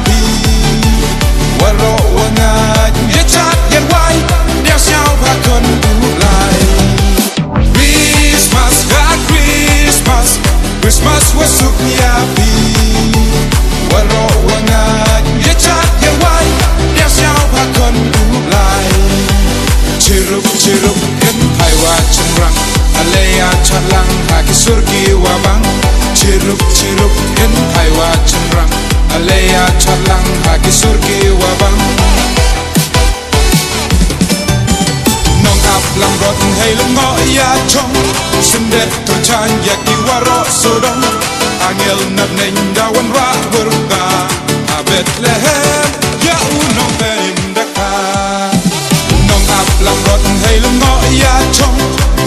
pi waro wanga ye chat yen wai dia xiao ba kon du lai Christmas ha Christmas Christmas was suk ya pi waro wanga ye chat yen wai dia xiao ba kon du lai chirup chirup ken hai wa chengrang alaya chalang ha kisur ki wabang chirup chirup ken hai wa chengrang alaya chalang ha kisur ki wabang nong ap lam rot hai lum ngo ya chong sundet to chan ya ki waro sodong angel nap neng dawan ra berga a Bethlehem ya unong bein daka nong ap lam rot hai lum ngo ya chong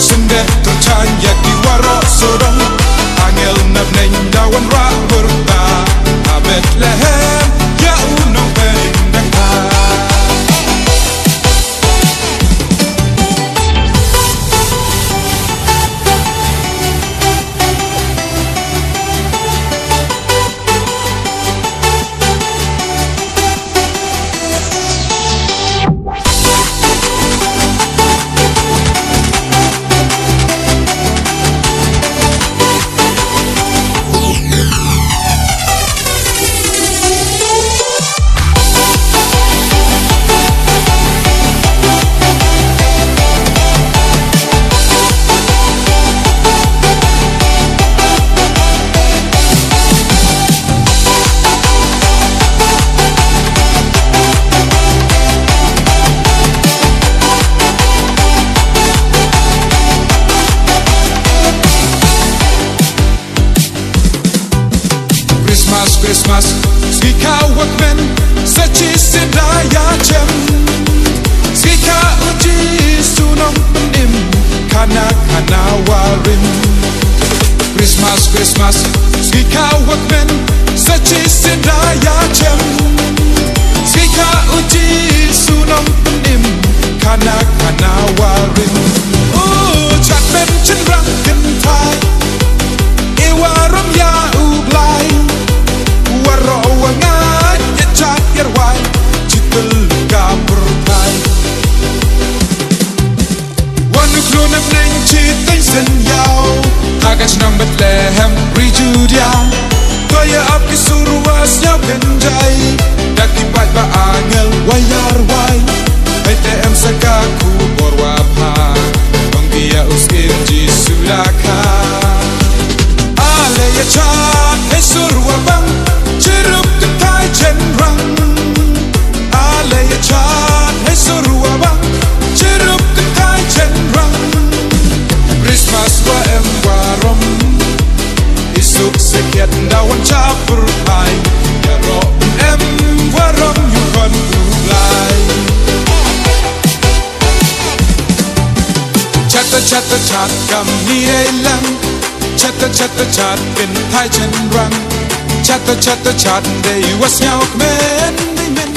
sundet to chan ya ki waro sodong angel nap neng dawan ra berga a Bethlehem ya unong bein daka Christmas, Svika wakmen, sachi sedaya cem. Svika uji sunong penim, kana kana warim. Christmas, Christmas, Svika wakmen, sachi sedaya cem. Svika uji sunong penim, kana kana warim. Chat ben cendrang kentai, ewaram ya ublai. Waro wanga ye chat yer wai chitul ka pertai Wanu klona neng chitin sen yao Hagas nang Bethlehem rijudia Toya ap ki suruwas nyau kenjai Daki bat ba angel wayar wai PTM sakaku borwa pa Bangkia uskir jisudaka Ale ye chat hey surwa bang Chirup ketai cenrang Alaya chat hai surua bang Chirup ketai cenrang Christmas wa em warom Isuk sekiat dawan capur hai Ya ro em warom yukon ulai Chata chata chat kam ni elang Chata chata chat bin thai cenrang Chata chata chat they was nhau men they men